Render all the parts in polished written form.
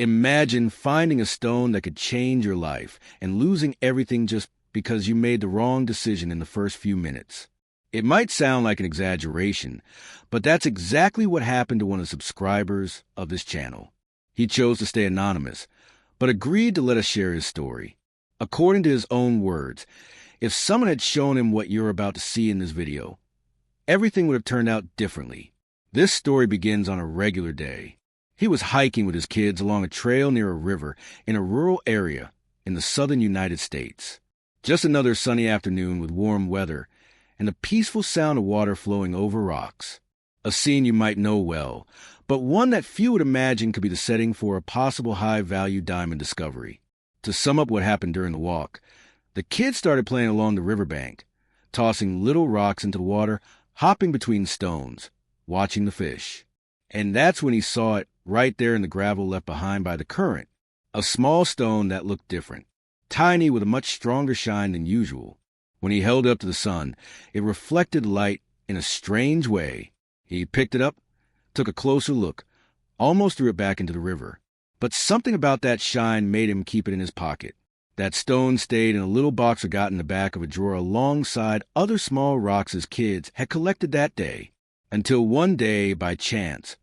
Imagine finding a stone that could change your life and losing everything just because you made the wrong decision in the first few minutes. It might sound like an exaggeration, but that's exactly what happened to one of the subscribers of this channel. He chose to stay anonymous, but agreed to let us share his story. According to his own words, if someone had shown him what you're about to see in this video, everything would have turned out differently. This story begins on a regular day. He was hiking with his kids along a trail near a river in a rural area in the southern United States. Just another sunny afternoon with warm weather and the peaceful sound of water flowing over rocks. A scene you might know well, but one that few would imagine could be the setting for a possible high-value diamond discovery. To sum up what happened during the walk, the kids started playing along the riverbank, tossing little rocks into the water, hopping between stones, watching the fish. And that's when he saw it right there in the gravel left behind by the current, a small stone that looked different, tiny with a much stronger shine than usual. When he held it up to the sun, it reflected light in a strange way. He picked it up, took a closer look, almost threw it back into the river. But something about that shine made him keep it in his pocket. That stone stayed in a little box forgotten in the back of a drawer alongside other small rocks his kids had collected that day. Until one day, by chance,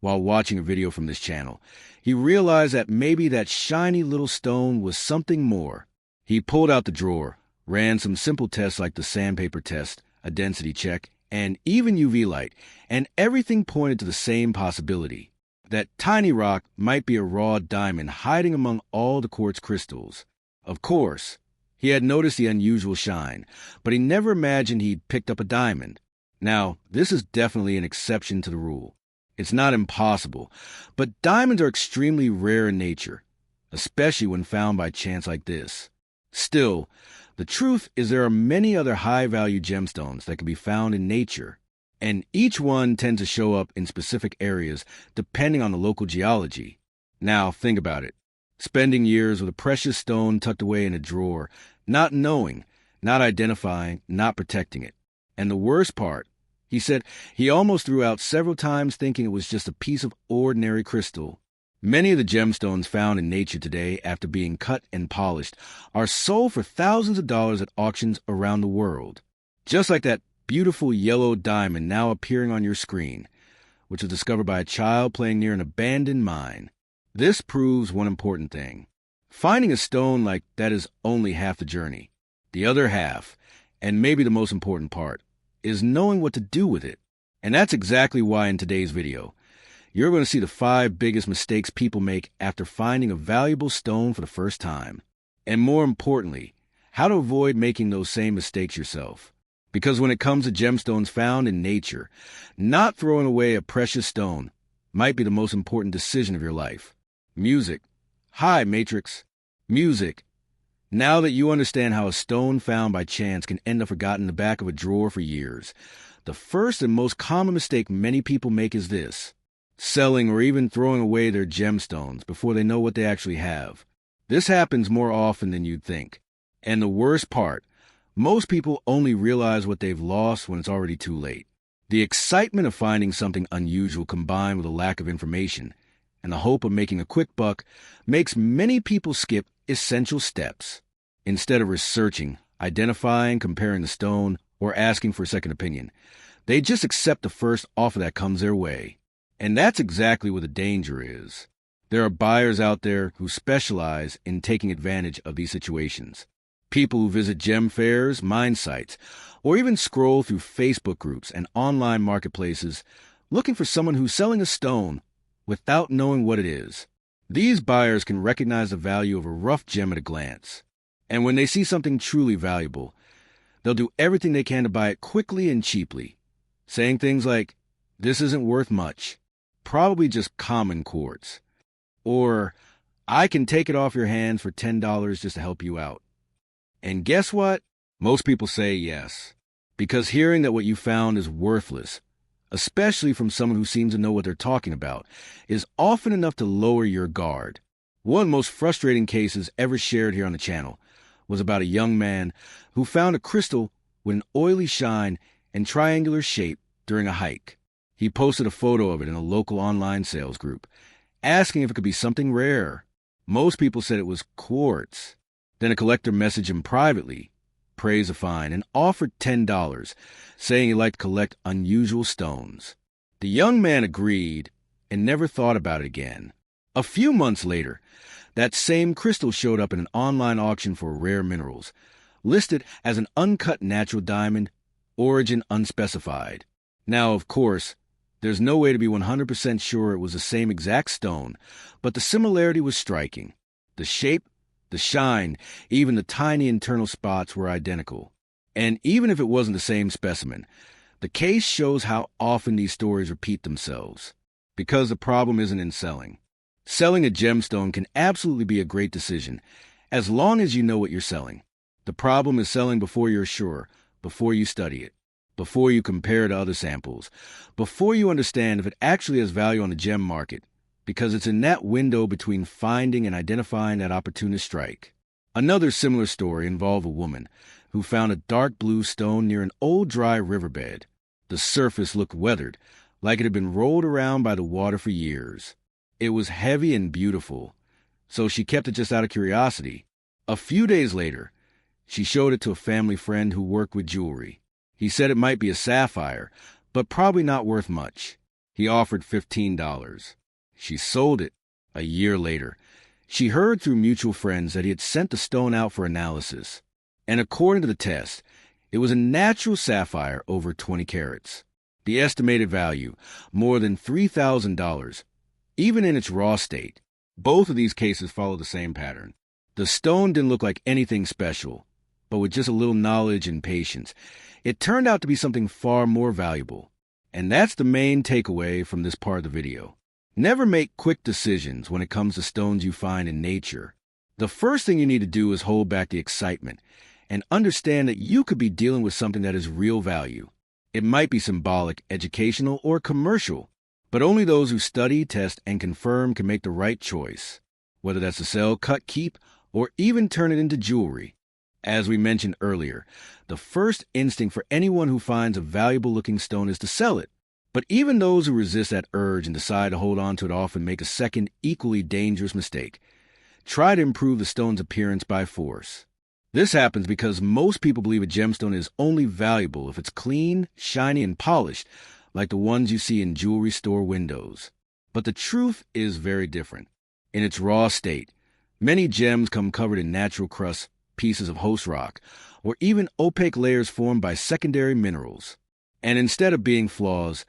while watching a video from this channel, he realized that maybe that shiny little stone was something more. He pulled out the drawer, ran some simple tests like the sandpaper test, a density check, and even UV light, and everything pointed to the same possibility. That tiny rock might be a raw diamond hiding among all the quartz crystals. Of course, he had noticed the unusual shine, but he never imagined he'd picked up a diamond. Now, this is definitely an exception to the rule. It's not impossible, but diamonds are extremely rare in nature, especially when found by chance like this. Still, the truth is there are many other high-value gemstones that can be found in nature, and each one tends to show up in specific areas depending on the local geology. Now, think about it. Spending years with a precious stone tucked away in a drawer, not knowing, not identifying, not protecting it. And the worst part, he said he almost threw out several times thinking it was just a piece of ordinary crystal. Many of the gemstones found in nature today, after being cut and polished, are sold for thousands of dollars at auctions around the world. Just like that beautiful yellow diamond now appearing on your screen, which was discovered by a child playing near an abandoned mine. This proves one important thing. Finding a stone like that is only half the journey. The other half, and maybe the most important part, is knowing what to do with it. And that's exactly why in today's video, you're going to see the 5 biggest mistakes people make after finding a valuable stone for the first time. And more importantly, how to avoid making those same mistakes yourself. Because when it comes to gemstones found in nature, not throwing away a precious stone might be the most important decision of your life. Music. Hi, Matrix. Music. Now that you understand how a stone found by chance can end up forgotten in the back of a drawer for years, the first and most common mistake many people make is this: selling or even throwing away their gemstones before they know what they actually have. This happens more often than you'd think. And the worst part, most people only realize what they've lost when it's already too late. The excitement of finding something unusual combined with a lack of information and the hope of making a quick buck makes many people skip essential steps. Instead of researching, identifying, comparing the stone, or asking for a second opinion, they just accept the first offer that comes their way. And that's exactly where the danger is. There are buyers out there who specialize in taking advantage of these situations. People who visit gem fairs, mine sites, or even scroll through Facebook groups and online marketplaces looking for someone who's selling a stone without knowing what it is. These buyers can recognize the value of a rough gem at a glance. And when they see something truly valuable, they'll do everything they can to buy it quickly and cheaply, saying things like, "This isn't worth much. Probably just common quartz." Or, "I can take it off your hands for $10 just to help you out." And guess what? Most people say yes, because hearing that what you found is worthless, especially from someone who seems to know what they're talking about, is often enough to lower your guard. One of the most frustrating cases ever shared here on the channel was about a young man who found a crystal with an oily shine and triangular shape during a hike. He posted a photo of it in a local online sales group, asking if it could be something rare. Most people said it was quartz. Then a collector messaged him privately, praised the find, and offered $10, saying he liked to collect unusual stones. The young man agreed and never thought about it again. A few months later, that same crystal showed up in an online auction for rare minerals, listed as an uncut natural diamond, origin unspecified. Now, of course, there's no way to be 100% sure it was the same exact stone, but the similarity was striking. The shape, the shine, even the tiny internal spots were identical. And even if it wasn't the same specimen, the case shows how often these stories repeat themselves. Because the problem isn't in selling. Selling a gemstone can absolutely be a great decision, as long as you know what you're selling. The problem is selling before you're sure, before you study it, before you compare it to other samples, before you understand if it actually has value on the gem market, because it's in that window between finding and identifying that opportunist strike. Another similar story involved a woman who found a dark blue stone near an old dry riverbed. The surface looked weathered, like it had been rolled around by the water for years. It was heavy and beautiful, so she kept it just out of curiosity. A few days later, she showed it to a family friend who worked with jewelry. He said it might be a sapphire, but probably not worth much. He offered $15. She sold it. A year later, she heard through mutual friends that he had sent the stone out for analysis. And according to the test, it was a natural sapphire over 20 carats. The estimated value, more than $3,000, even in its raw state. Both of these cases follow the same pattern. The stone didn't look like anything special, but with just a little knowledge and patience, it turned out to be something far more valuable. And that's the main takeaway from this part of the video. Never make quick decisions when it comes to stones you find in nature. The first thing you need to do is hold back the excitement and understand that you could be dealing with something that is real value. It might be symbolic, educational, or commercial, but only those who study, test, and confirm can make the right choice, whether that's to sell, cut, keep, or even turn it into jewelry. As we mentioned earlier, the first instinct for anyone who finds a valuable-looking stone is to sell it. But even those who resist that urge and decide to hold on to it often make a second, equally dangerous mistake. Try to improve the stone's appearance by force. This happens because most people believe a gemstone is only valuable if it's clean, shiny, and polished, like the ones you see in jewelry store windows. But the truth is very different. In its raw state, many gems come covered in natural crusts, pieces of host rock, or even opaque layers formed by secondary minerals. And instead of being flaws,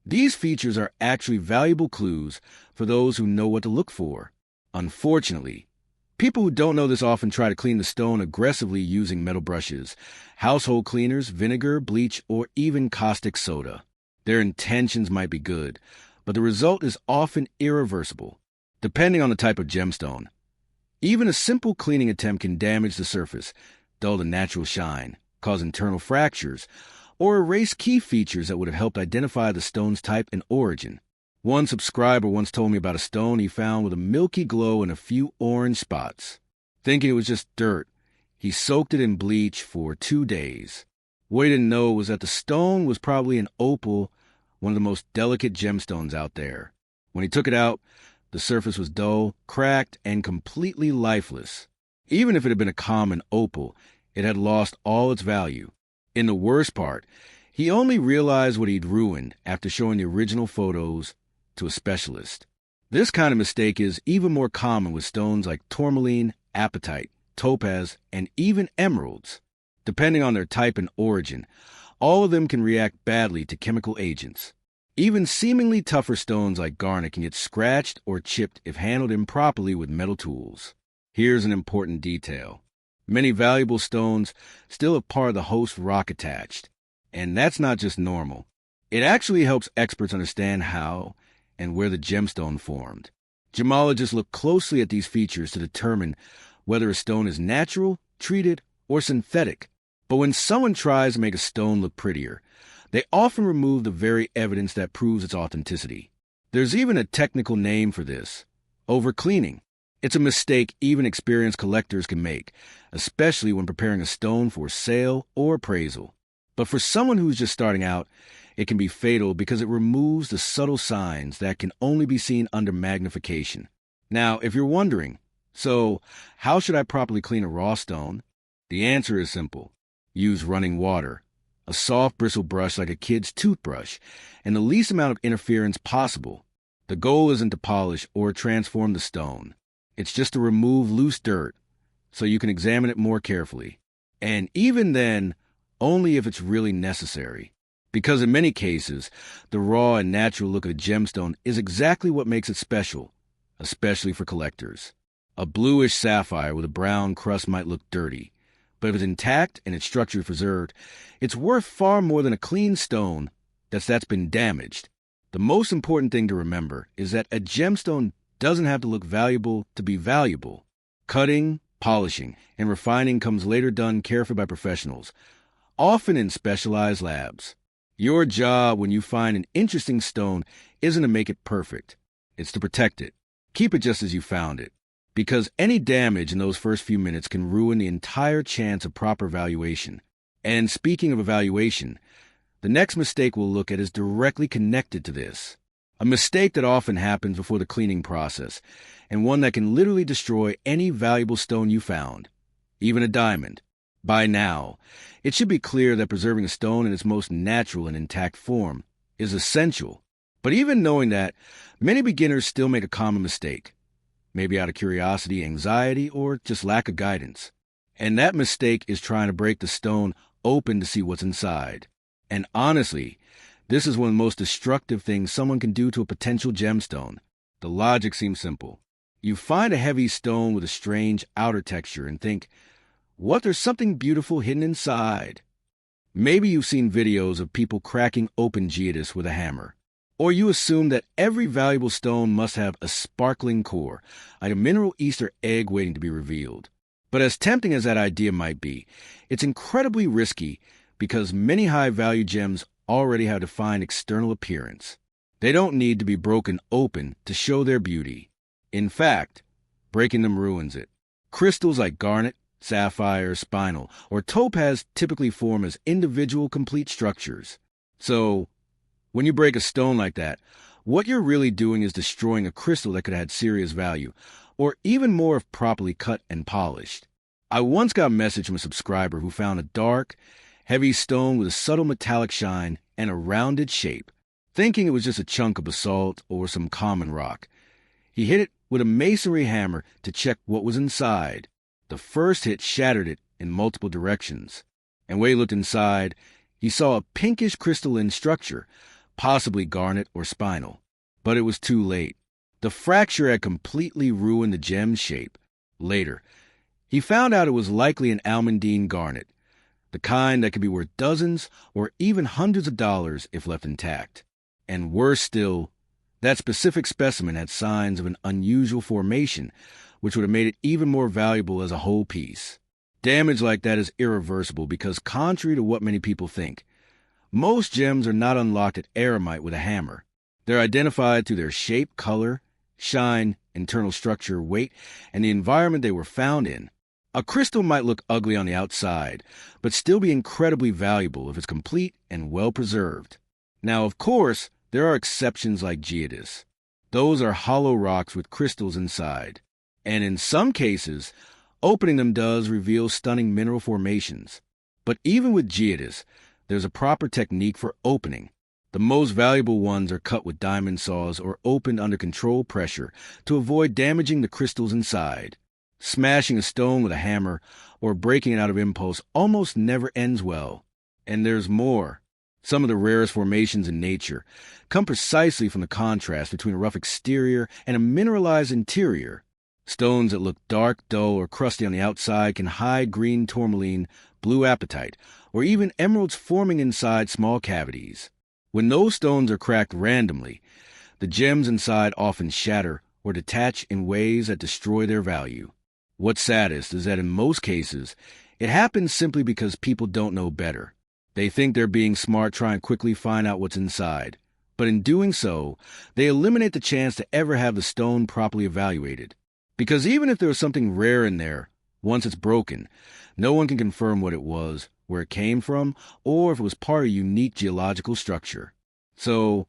these features are actually valuable clues for those who know what to look for. Unfortunately, people who don't know this often try to clean the stone aggressively using metal brushes, household cleaners, vinegar, bleach, or even caustic soda. Their intentions might be good, but the result is often irreversible, depending on the type of gemstone. Even a simple cleaning attempt can damage the surface, dull the natural shine, cause internal fractures, or erase key features that would have helped identify the stone's type and origin. One subscriber once told me about a stone he found with a milky glow and a few orange spots. Thinking it was just dirt, he soaked it in bleach for 2 days. What he didn't know was that the stone was probably an opal, one of the most delicate gemstones out there. When he took it out, the surface was dull, cracked, and completely lifeless. Even if it had been a common opal, it had lost all its value. In the worst part, he only realized what he'd ruined after showing the original photos to a specialist. This kind of mistake is even more common with stones like tourmaline, apatite, topaz, and even emeralds. Depending on their type and origin, all of them can react badly to chemical agents. Even seemingly tougher stones like garnet can get scratched or chipped if handled improperly with metal tools. Here's an important detail. Many valuable stones still have part of the host rock attached, and that's not just normal. It actually helps experts understand how and where the gemstone formed. Gemologists look closely at these features to determine whether a stone is natural, treated, or synthetic. But when someone tries to make a stone look prettier, they often remove the very evidence that proves its authenticity. There's even a technical name for this: overcleaning. It's a mistake even experienced collectors can make, especially when preparing a stone for sale or appraisal. But for someone who's just starting out, it can be fatal because it removes the subtle signs that can only be seen under magnification. Now, if you're wondering, so how should I properly clean a raw stone? The answer is simple. Use running water, a soft bristle brush like a kid's toothbrush, and the least amount of interference possible. The goal isn't to polish or transform the stone. It's just to remove loose dirt so you can examine it more carefully. And even then, only if it's really necessary. Because in many cases, the raw and natural look of a gemstone is exactly what makes it special, especially for collectors. A bluish sapphire with a brown crust might look dirty, but if it's intact and its structure preserved, it's worth far more than a clean stone that's been damaged. The most important thing to remember is that a gemstone doesn't have to look valuable to be valuable. Cutting, polishing, and refining comes later done carefully by professionals, often in specialized labs. Your job when you find an interesting stone isn't to make it perfect. It's to protect it. Keep it just as you found it. Because any damage in those first few minutes can ruin the entire chance of proper valuation. And speaking of evaluation, the next mistake we'll look at is directly connected to this. A mistake that often happens before the cleaning process, and one that can literally destroy any valuable stone you found, even a diamond. By now, it should be clear that preserving a stone in its most natural and intact form is essential. But even knowing that, many beginners still make a common mistake. Maybe out of curiosity, anxiety, or just lack of guidance. And that mistake is trying to break the stone open to see what's inside. And honestly, this is one of the most destructive things someone can do to a potential gemstone. The logic seems simple. You find a heavy stone with a strange outer texture and think, what, there's something beautiful hidden inside? Maybe you've seen videos of people cracking open geodis with a hammer. Or you assume that every valuable stone must have a sparkling core, like a mineral Easter egg waiting to be revealed. But as tempting as that idea might be, it's incredibly risky because many high-value gems already have a defined external appearance. They don't need to be broken open to show their beauty. In fact, breaking them ruins it. Crystals like garnet, sapphire, spinel, or topaz typically form as individual complete structures. So, when you break a stone like that, what you're really doing is destroying a crystal that could have had serious value, or even more if properly cut and polished. I once got a message from a subscriber who found a dark, heavy stone with a subtle metallic shine and a rounded shape, thinking it was just a chunk of basalt or some common rock. He hit it with a masonry hammer to check what was inside. The first hit shattered it in multiple directions, and when he looked inside, he saw a pinkish crystalline structure, possibly garnet or spinel. But it was too late. The fracture had completely ruined the gem's shape. Later, he found out it was likely an almandine garnet, the kind that could be worth dozens or even hundreds of dollars if left intact. And worse still, that specific specimen had signs of an unusual formation, which would have made it even more valuable as a whole piece. Damage like that is irreversible because, contrary to what many people think, most gems are not unlocked at eremite with a hammer. They're identified through their shape, color, shine, internal structure, weight, and the environment they were found in. A crystal might look ugly on the outside, but still be incredibly valuable if it's complete and well preserved. Now, of course, there are exceptions like geodis. Those are hollow rocks with crystals inside. And in some cases, opening them does reveal stunning mineral formations. But even with geodis, there's a proper technique for opening. The most valuable ones are cut with diamond saws or opened under controlled pressure to avoid damaging the crystals inside. Smashing a stone with a hammer or breaking it out of impulse almost never ends well. And there's more. Some of the rarest formations in nature come precisely from the contrast between a rough exterior and a mineralized interior. Stones that look dark, dull, or crusty on the outside can hide green tourmaline, blue apatite, or even emeralds forming inside small cavities. When those stones are cracked randomly, the gems inside often shatter or detach in ways that destroy their value. What's saddest is that in most cases, it happens simply because people don't know better. They think they're being smart trying to quickly find out what's inside. But in doing so, they eliminate the chance to ever have the stone properly evaluated. Because even if there was something rare in there, once it's broken, no one can confirm what it was where it came from, or if it was part of a unique geological structure. So,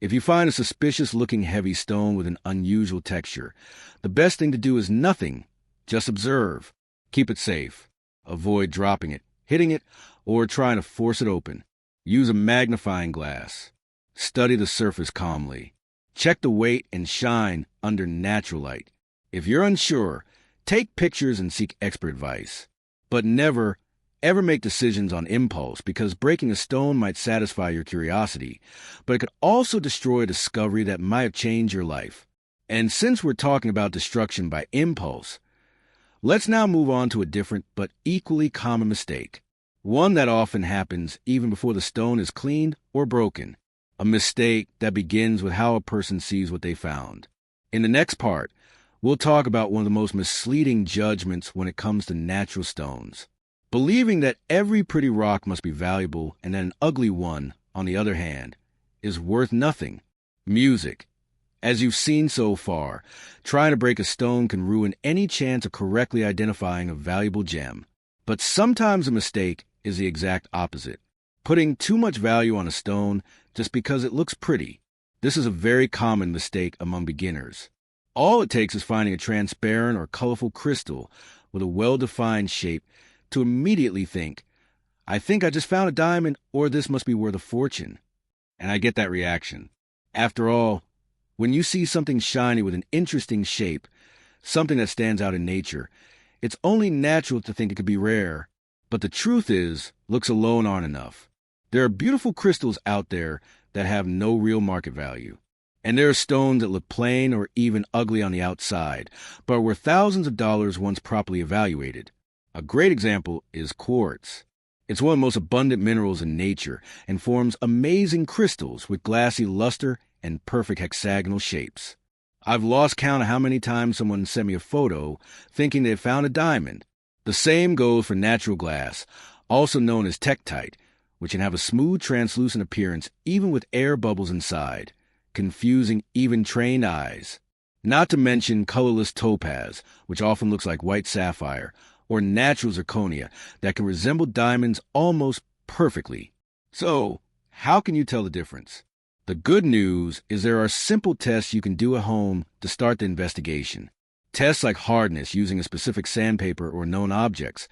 if you find a suspicious-looking heavy stone with an unusual texture, the best thing to do is nothing. Just observe. Keep it safe. Avoid dropping it, hitting it, or trying to force it open. Use a magnifying glass. Study the surface calmly. Check the weight and shine under natural light. If you're unsure, take pictures and seek expert advice. But never, ever make decisions on impulse, because breaking a stone might satisfy your curiosity, but it could also destroy a discovery that might have changed your life. And since we're talking about destruction by impulse, let's now move on to a different but equally common mistake. One that often happens even before the stone is cleaned or broken. A mistake that begins with how a person sees what they found. In the next part, we'll talk about one of the most misleading judgments when it comes to natural stones. Believing that every pretty rock must be valuable and that an ugly one, on the other hand, is worth nothing. Music. As you've seen so far, trying to break a stone can ruin any chance of correctly identifying a valuable gem. But sometimes a mistake is the exact opposite. Putting too much value on a stone just because it looks pretty. This is a very common mistake among beginners. All it takes is finding a transparent or colorful crystal with a well-defined shape to immediately think, I think I just found a diamond, or this must be worth a fortune. And I get that reaction. After all, when you see something shiny with an interesting shape, something that stands out in nature, it's only natural to think it could be rare. But the truth is, looks alone aren't enough. There are beautiful crystals out there that have no real market value. And there are stones that look plain or even ugly on the outside, but are worth thousands of dollars once properly evaluated. A great example is quartz. It's one of the most abundant minerals in nature and forms amazing crystals with glassy luster and perfect hexagonal shapes. I've lost count of how many times someone sent me a photo thinking they had found a diamond. The same goes for natural glass, also known as tektite, which can have a smooth, translucent appearance even with air bubbles inside, confusing even trained eyes. Not to mention colorless topaz, which often looks like white sapphire, or natural zirconia that can resemble diamonds almost perfectly. So, how can you tell the difference? The good news is there are simple tests you can do at home to start the investigation. Tests like hardness using a specific sandpaper or known objects,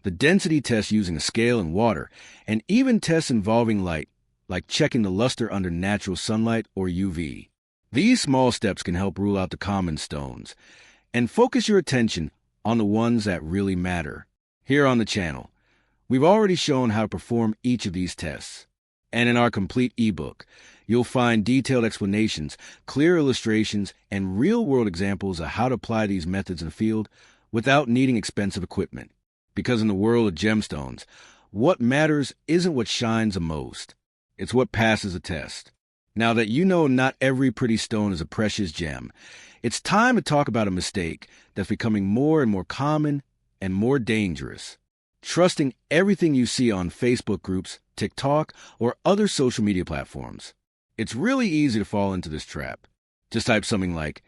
the density test using a scale and water, and even tests involving light, like checking the luster under natural sunlight or UV. These small steps can help rule out the common stones, and focus your attention on the ones that really matter. Here on the channel, we've already shown how to perform each of these tests. And in our complete ebook, you'll find detailed explanations, clear illustrations, and real-world examples of how to apply these methods in the field without needing expensive equipment. Because in the world of gemstones, what matters isn't what shines the most. It's what passes a test. Now that you know not every pretty stone is a precious gem, it's time to talk about a mistake that's becoming more and more common and more dangerous. Trusting everything you see on Facebook groups, TikTok, or other social media platforms. It's really easy to fall into this trap. Just type something like,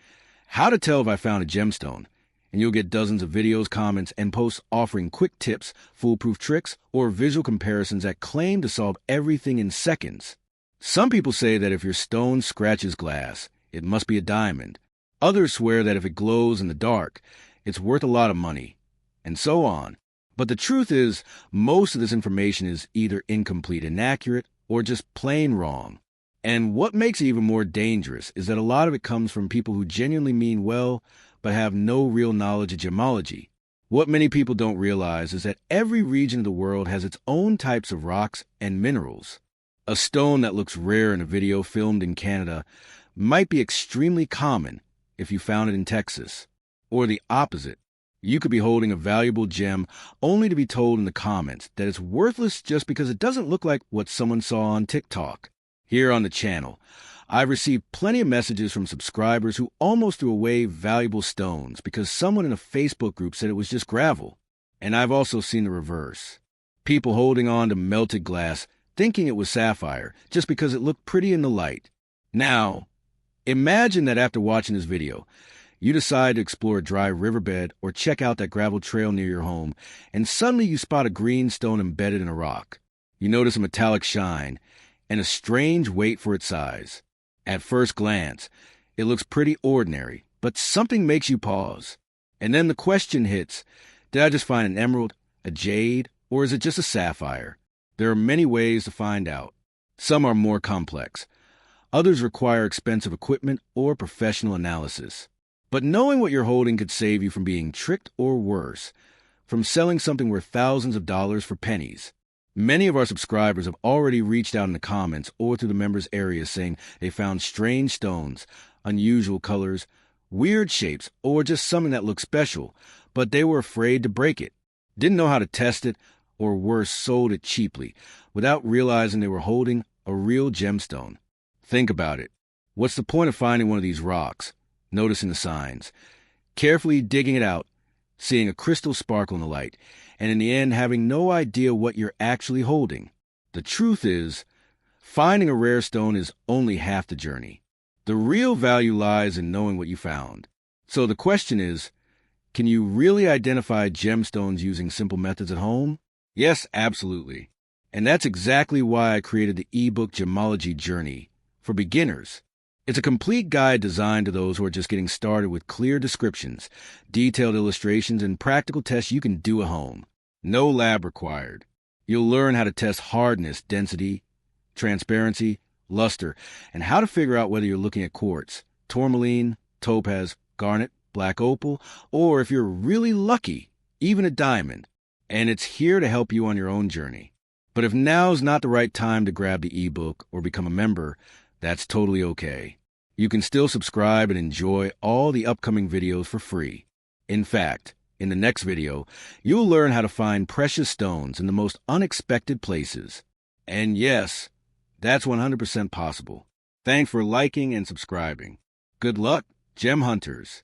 how to tell if I found a gemstone, and you'll get dozens of videos, comments, and posts offering quick tips, foolproof tricks, or visual comparisons that claim to solve everything in seconds. Some people say that if your stone scratches glass, it must be a diamond. Others swear that if it glows in the dark, it's worth a lot of money, and so on. But the truth is, most of this information is either incomplete, inaccurate, or just plain wrong. And what makes it even more dangerous is that a lot of it comes from people who genuinely mean well, but have no real knowledge of gemology. What many people don't realize is that every region of the world has its own types of rocks and minerals. A stone that looks rare in a video filmed in Canada might be extremely common if you found it in Texas. Or the opposite. You could be holding a valuable gem only to be told in the comments that it's worthless just because it doesn't look like what someone saw on TikTok. Here on the channel, I've received plenty of messages from subscribers who almost threw away valuable stones because someone in a Facebook group said it was just gravel. And I've also seen the reverse. People holding on to melted glass thinking it was sapphire just because it looked pretty in the light. Now, imagine that after watching this video, You decide to explore a dry riverbed or check out that gravel trail near your home, and suddenly you spot a green stone embedded in a rock. You notice a metallic shine and a strange weight for its size. At first glance, it looks pretty ordinary, but something makes you pause. And then the question hits, did I just find an emerald, a jade, or is it just a sapphire? There are many ways to find out. Some are more complex. Others require expensive equipment or professional analysis. But knowing what you're holding could save you from being tricked or worse, from selling something worth thousands of dollars for pennies. Many of our subscribers have already reached out in the comments or through the members' areas saying they found strange stones, unusual colors, weird shapes, or just something that looked special, but they were afraid to break it, didn't know how to test it, or worse, sold it cheaply, without realizing they were holding a real gemstone. Think about it. What's the point of finding one of these rocks, noticing the signs, carefully digging it out, seeing a crystal sparkle in the light, and in the end having no idea what you're actually holding? The truth is, finding a rare stone is only half the journey. The real value lies in knowing what you found. So the question is, can you really identify gemstones using simple methods at home? Yes, absolutely. And that's exactly why I created the ebook Gemology Journey for beginners. It's a complete guide designed to those who are just getting started with clear descriptions, detailed illustrations, and practical tests you can do at home. No lab required. You'll learn how to test hardness, density, transparency, luster, and how to figure out whether you're looking at quartz, tourmaline, topaz, garnet, black opal, or if you're really lucky, even a diamond. And it's here to help you on your own journey. But if now's not the right time to grab the ebook or become a member, that's totally okay. You can still subscribe and enjoy all the upcoming videos for free. In fact, in the next video, you'll learn how to find precious stones in the most unexpected places. And yes, that's 100% possible. Thanks for liking and subscribing. Good luck, gem hunters.